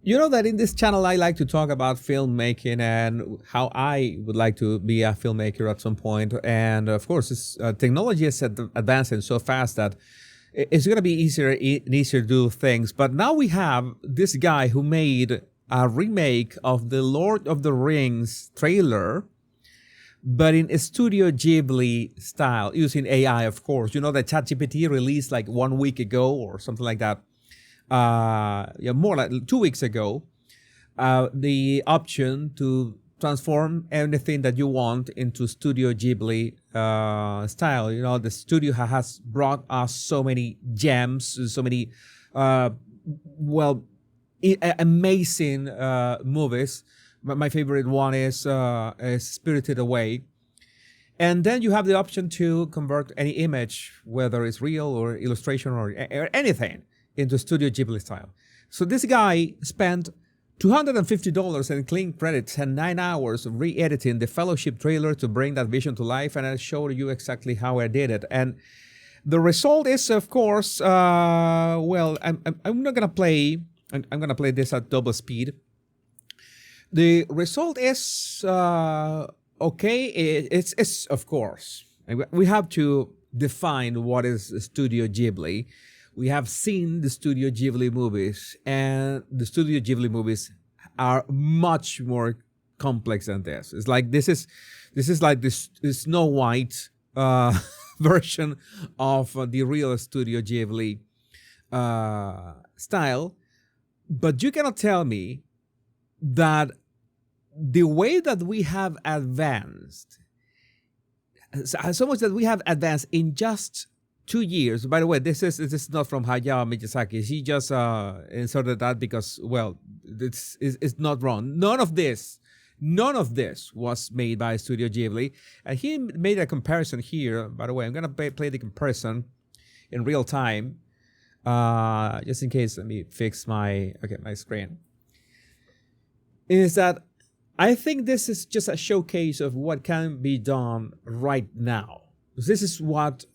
You know that in this channel, I like to talk about filmmaking and how I would like to be a filmmaker at some point. And of course, technology is advancing so fast that it's going to be easier and easier to do things. But now we have this guy who made a remake of the Lord of the Rings trailer, but in a Studio Ghibli style, using AI, of course. You know that ChatGPT released like 1 week ago or something like that. Yeah, more like 2 weeks ago, the option to transform anything that you want into Studio Ghibli style. You know, the studio has brought us so many gems, so many, uh, well, amazing movies. My favorite one is Spirited Away. And then you have the option to convert any image, whether it's real or illustration or anything, into Studio Ghibli style. So this guy spent $250 in clean credits and 9 hours of re-editing the Fellowship trailer to bring that vision to life, and I'll show you exactly how I did it. And the result is, of course, well, I'm not gonna play. I'm gonna play this at double speed. The result is okay. It's of course we have to define what is Studio Ghibli. We have seen the Studio Ghibli movies, and the Studio Ghibli movies are much more complex than this. It's like this is like this Snow White version of the real Studio Ghibli style. But you cannot tell me that the way that we have advanced, so much that we have advanced in just 2 years. By the way, this is not from Hayao Miyazaki. He just inserted that because, well, it's not wrong. None of this was made by Studio Ghibli, and he made a comparison here. By the way, I'm gonna play the comparison in real time, just in case. Let me fix my screen. Is that I think this is just a showcase of what can be done right now. This is what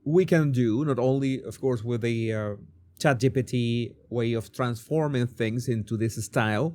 we can do, not only, of course, with the ChatGPT way of transforming things into this style,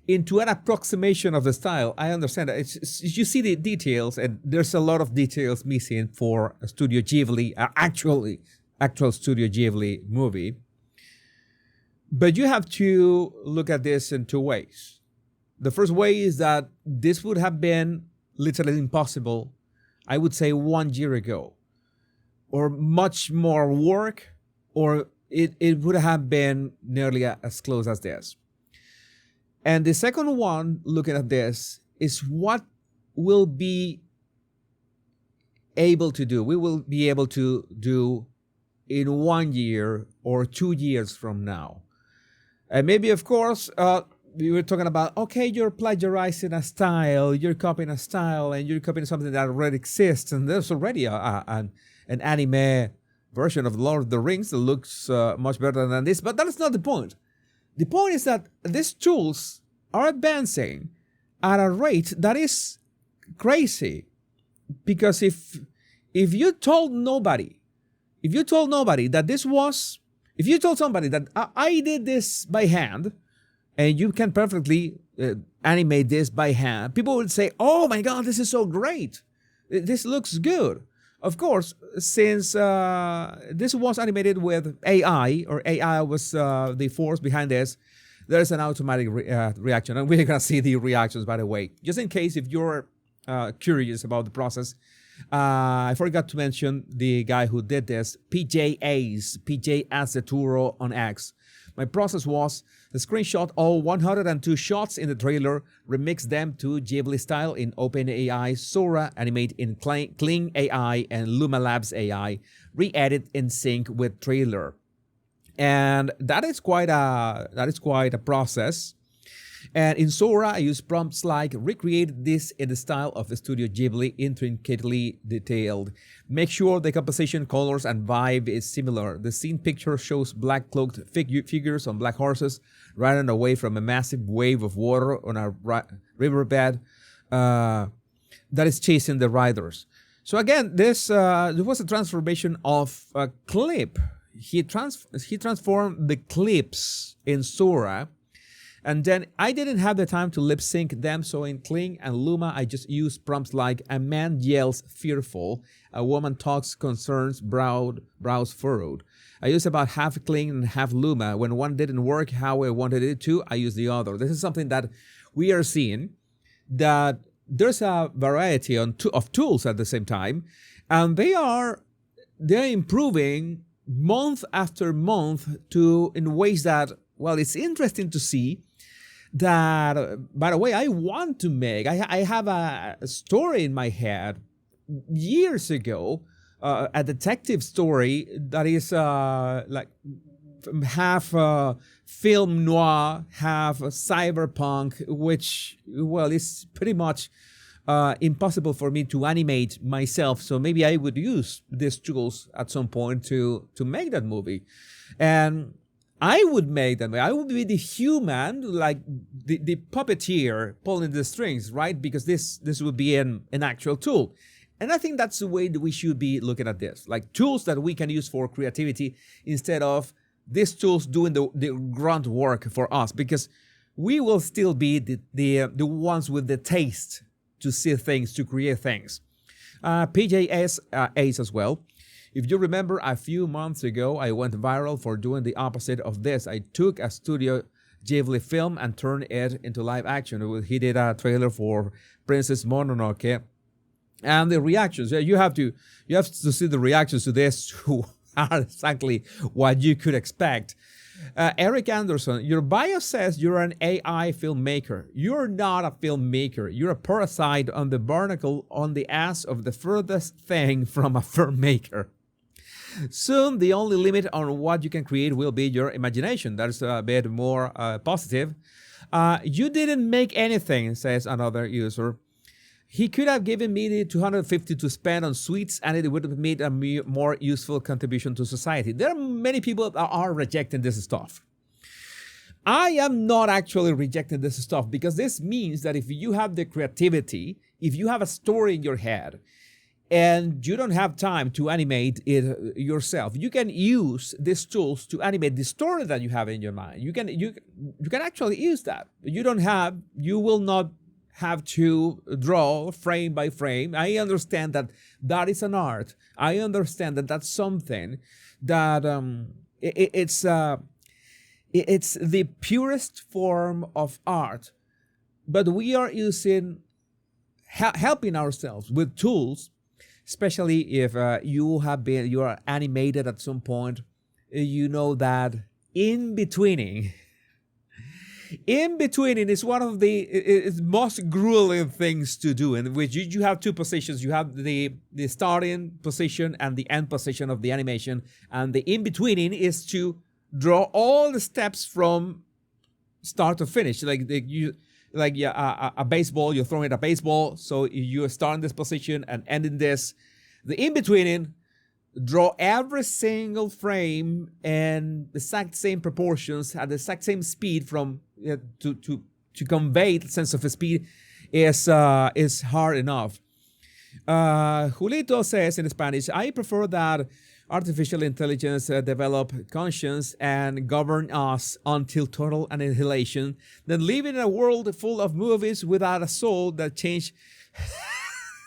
into an approximation of the style. I understand that you see the details, and there's a lot of details missing for a Studio Ghibli, actual Studio Ghibli movie. But you have to look at this in two ways. The first way is that this would have been literally impossible, I would say, 1 year ago, or much more work, or it would have been nearly as close as this. And the second one, looking at this, is what we'll be able to do. We will be able to do in 1 year or 2 years from now. And maybe, of course, we were talking about, okay, you're plagiarizing a style, you're copying a style, and you're copying something that already exists, and there's already an anime version of Lord of the Rings that looks much better than this. But that's not the point. The point is that these tools are advancing at a rate that is crazy. Because if you told nobody that this was, if you told somebody that I did this by hand, and you can perfectly animate this by hand, people would say, oh my God, this is so great. This looks good. Of course, since this was animated with AI, or AI was the force behind this, there's an automatic reaction. And we're going to see the reactions, by the way. Just in case if you're curious about the process, I forgot to mention the guy who did this, PJ Azeturo on X. My process was to screenshot all 102 shots in the trailer, remix them to Ghibli style in OpenAI, Sora, animate in Kling AI and Luma Labs AI, re-edit in sync with trailer. And that is quite a process. And in Sora, I use prompts like recreate this in the style of the Studio Ghibli, intricately detailed. Make sure the composition, colors, and vibe is similar. The scene picture shows black cloaked figures on black horses riding away from a massive wave of water on a riverbed that is chasing the riders. So again, this was a transformation of a clip. He transformed the clips in Sora And then I didn't have the time to lip sync them, so in Kling and Luma, I just used prompts like a man yells fearful, a woman talks concerns, brows furrowed. I used about half Kling and half Luma. When one didn't work how I wanted it to, I used the other. This is something that we are seeing, that there's a variety of tools at the same time, and they're improving month after month in ways that, well, it's interesting to see that, by the way, I want to make. I have a story in my head years ago, a detective story that is like half film noir, half cyberpunk, which, well, is pretty much impossible for me to animate myself. So maybe I would use these tools at some point to make that movie. And I would make them. I would be the human, like the puppeteer pulling the strings, right? Because this would be an actual tool. And I think that's the way that we should be looking at this, like tools that we can use for creativity instead of these tools doing the grunt work for us, because we will still be the ones with the taste to see things, to create things. PJS Ace as well. If you remember, a few months ago, I went viral for doing the opposite of this. I took a Studio Ghibli film and turned it into live action. He did a trailer for Princess Mononoke. And the reactions, you have to see the reactions to this, who are exactly what you could expect. Eric Anderson, your bio says you're an AI filmmaker. You're not a filmmaker. You're a parasite on the barnacle on the ass of the furthest thing from a filmmaker. Soon, the only limit on what you can create will be your imagination. That's a bit more positive. You didn't make anything, says another user. He could have given me the $250 to spend on sweets, and it would have made a more useful contribution to society. There are many people that are rejecting this stuff. I am not actually rejecting this stuff, because this means that if you have the creativity, if you have a story in your head, and you don't have time to animate it yourself, you can use these tools to animate the story that you have in your mind. You can actually use that. You will not have to draw frame by frame. I understand that that is an art. I understand that that's something that it's the purest form of art. But we are helping ourselves with tools, especially if you are animated at some point. You know that in-betweening is one of the most grueling things to do, in which you have two positions. You have the starting position and the end position of the animation, and the in-betweening is to draw all the steps from start to finish. A baseball, you're throwing a baseball, so you start in this position and end in this. The in-betweening, draw every single frame in the exact same proportions at the exact same speed to convey the sense of speed is hard enough. Julito says in Spanish, I prefer that artificial intelligence develop conscience and govern us until total annihilation than living in a world full of movies without a soul that change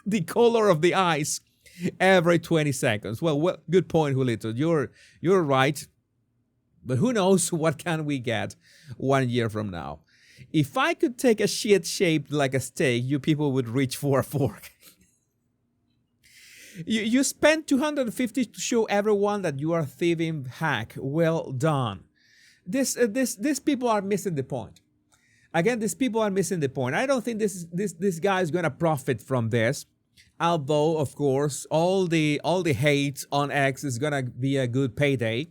the color of the eyes every 20 seconds. Well, good point, Julito. You're right. But who knows what can we get 1 year from now? If I could take a shit shaped like a steak, you people would reach for a fork. You spent $250 to show everyone that you are a thieving hack. Well done. These people are missing the point. Again, these people are missing the point. I don't think this guy is going to profit from this. Although, of course, all the hate on X is gonna be a good payday.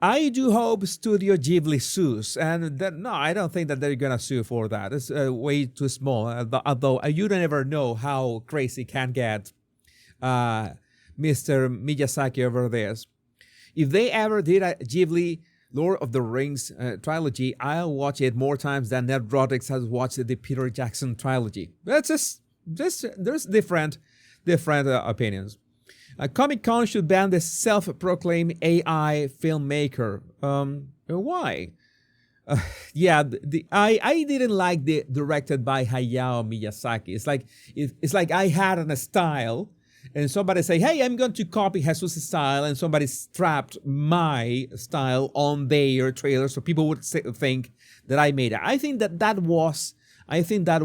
I do hope Studio Ghibli sues, and no, I don't think that they're gonna sue for that. It's way too small. Although you don't ever know how crazy can get Mr. Miyazaki over this. If they ever did a Ghibli Lord of the Rings trilogy, I'll watch it more times than Ned Rodriguez has watched the Peter Jackson trilogy. That's just there's different opinions. Comic-Con should ban the self-proclaimed AI filmmaker. Why? Yeah, I didn't like the directed by Hayao Miyazaki. It's like I had a style, and somebody say, "Hey, I'm going to copy Jesus' style," and somebody strapped my style on their trailer, so people would think that I made it. I think that was. I think that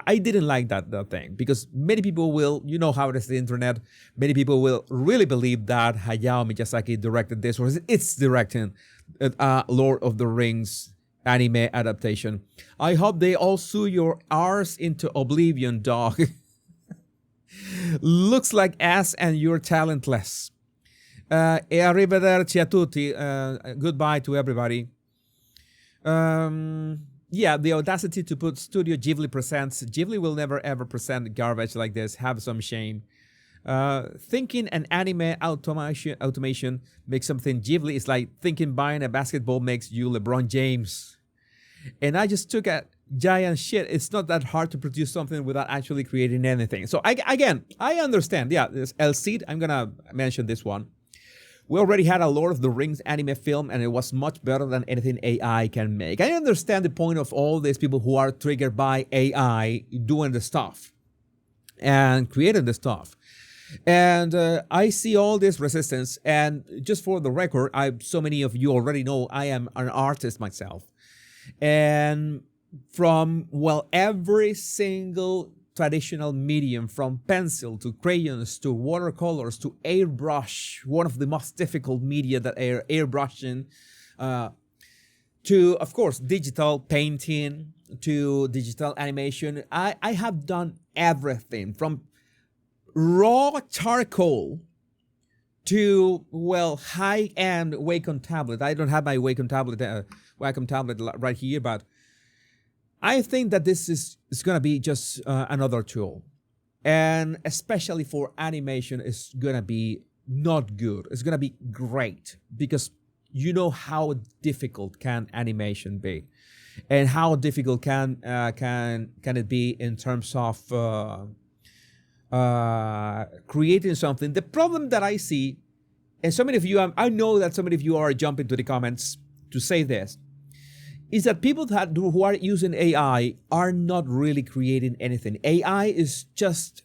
I didn't like that thing because many people will, you know how it is the internet. Many people will really believe that Hayao Miyazaki directed this, or it's directing Lord of the Rings anime adaptation. I hope they all sue your arse into oblivion, dog. Looks like ass and you're talentless. E arrivederci a tutti. Goodbye to everybody. Yeah, the audacity to put Studio Ghibli presents. Ghibli will never ever present garbage like this. Have some shame. Thinking an anime automation makes something Ghibli is like thinking buying a basketball makes you LeBron James. And I just took a giant shit. It's not that hard to produce something without actually creating anything. So I understand. Yeah, this El Cid, I'm gonna mention this one. We already had a Lord of the Rings anime film, and it was much better than anything AI can make. I understand the point of all these people who are triggered by AI doing the stuff and creating the stuff. And I see all this resistance. And just for the record, so many of you already know I am an artist myself. And from, well, every single traditional medium, from pencil to crayons to watercolors to airbrush, one of the most difficult media that airbrushing, to, of course, digital painting, to digital animation. I have done everything from raw charcoal to, well, high-end Wacom tablet. I don't have my Wacom tablet right here, but I think that this is going to be just another tool. And especially for animation, it's going to be not good. It's going to be great because you know how difficult can animation be, and how difficult can it be in terms of creating something. The problem that I see, and so many of you, I know that so many of you are jumping to the comments to say this, is that people who are using AI are not really creating anything. AI is just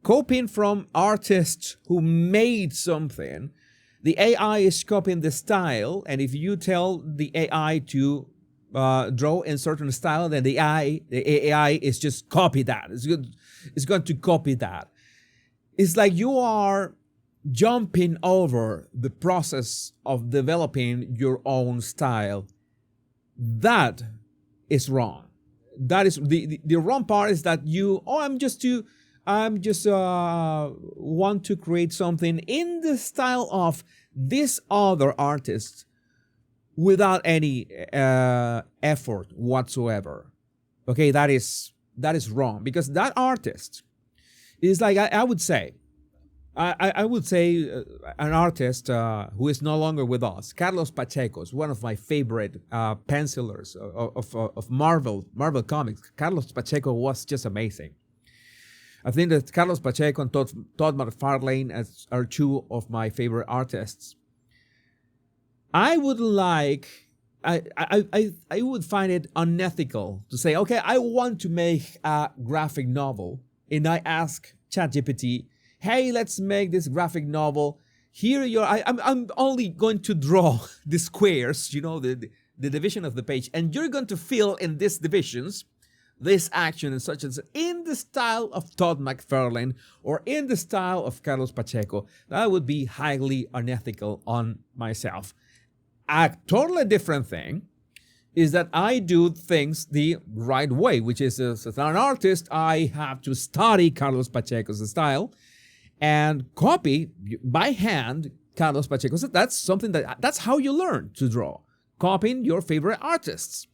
copying from artists who made something. The AI is copying the style, and if you tell the AI to draw in certain style, then the AI is just copy that. It's going to copy that. It's like you are jumping over the process of developing your own style. That is wrong. That is the wrong part is that I'm just want to create something in the style of this other artist without any effort whatsoever. Okay, that is wrong, because that artist is like, I would say an artist who is no longer with us, Carlos Pacheco, is one of my favorite pencilers of Marvel comics. Carlos Pacheco was just amazing. I think that Carlos Pacheco and Todd McFarlane are two of my favorite artists. I would find it unethical to say, okay, I want to make a graphic novel, and I ask ChatGPT, hey, let's make this graphic novel. Here I'm only going to draw the squares, the division of the page, and you're going to fill in these divisions, this action and such, as in the style of Todd McFarlane or in the style of Carlos Pacheco. That would be highly unethical on myself. A totally different thing is that I do things the right way, which is, as an artist, I have to study Carlos Pacheco's style and copy by hand Carlos Pacheco. So that's how you learn to draw, copying your favorite artists.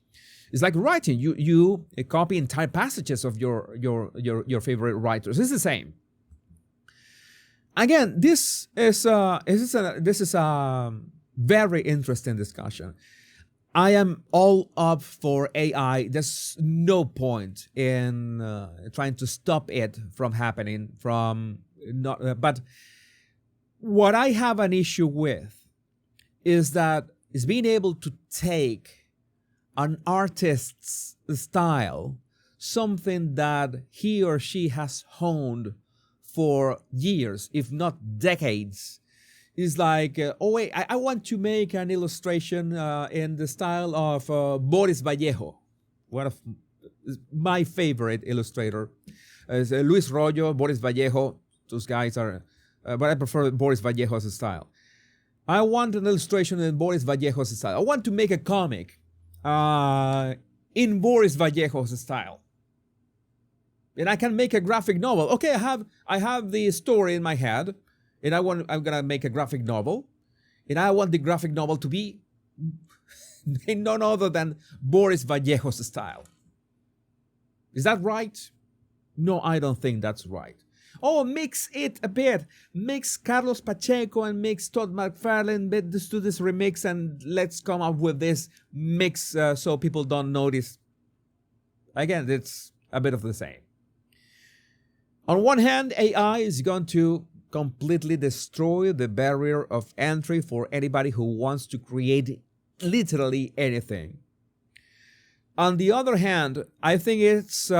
It's like writing. You copy entire passages of your favorite writers. It's the same. Again, this is a very interesting discussion. I am all up for AI. There's no point in trying to stop it from happening. But what I have an issue with is being able to take an artist's style, something that he or she has honed for years, if not decades, is like, oh wait, I want to make an illustration in the style of Boris Vallejo, one of my favorite illustrator. Luis Royo, Boris Vallejo, those guys are, but I prefer Boris Vallejo's style. I want an illustration in Boris Vallejo's style. I want to make a comic in Boris Vallejo's style. And I can make a graphic novel. Okay, I have the story in my head, and I'm gonna make a graphic novel, and I want the graphic novel to be none other than Boris Vallejo's style. Is that right? No, I don't think that's right. Oh, mix it a bit. Mix Carlos Pacheco and mix Todd McFarlane. Let's do this remix and let's come up with this mix so people don't notice. Again, it's a bit of the same. On one hand, AI is going to completely destroy the barrier of entry for anybody who wants to create literally anything. On the other hand, I think it's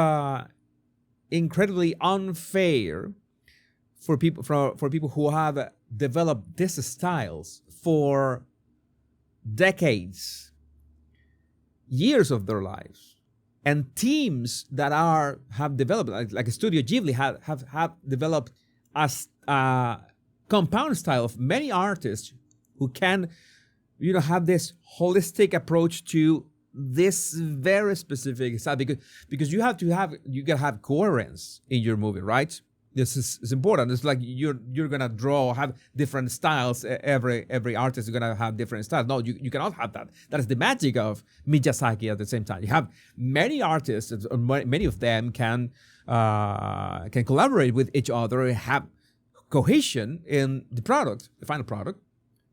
incredibly unfair for people who have developed these styles for decades, years of their lives, and teams that have developed, like Studio Ghibli have developed a compound style of many artists who can, have this holistic approach to this very specific style, because you gotta have coherence in your movie, right? This is important. It's like you're gonna have different styles. Every artist is gonna have different styles. No, you cannot have that. That is the magic of Miyazaki. At the same time, you have many artists, many of them can collaborate with each other and have cohesion in the final product.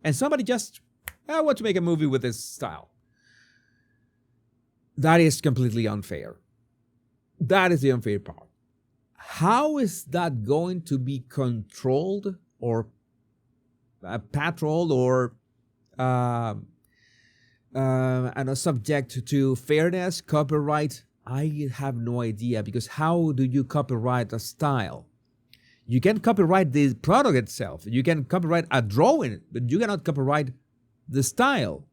And somebody just, I want to make a movie with this style. That is completely unfair. That is the unfair part. How is that going to be controlled or patrolled or subject to fairness, copyright? I have no idea, because how do you copyright a style? You can copyright the product itself. You can copyright a drawing, but you cannot copyright the style.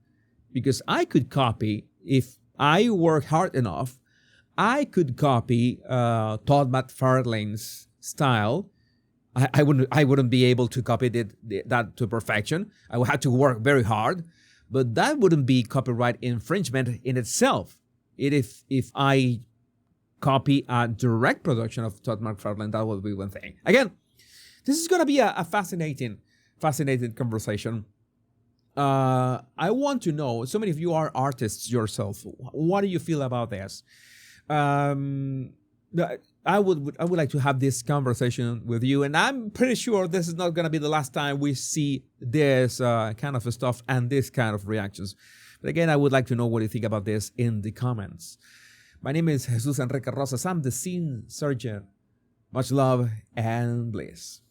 Because I could copy, if I work hard enough, I could copy Todd McFarlane's style. I wouldn't be able to copy that to perfection. I would have to work very hard, but that wouldn't be copyright infringement in itself. If I copy a direct production of Todd McFarlane, that would be one thing. Again, this is going to be a fascinating conversation. I want to know, so many of you are artists yourself. What do you feel about this? I would like to have this conversation with you, and I'm pretty sure this is not going to be the last time we see this kind of stuff and this kind of reactions. But again, I would like to know what you think about this in the comments. My name is Jesus Enrique Rosas. I'm the scene surgeon. Much love and bliss.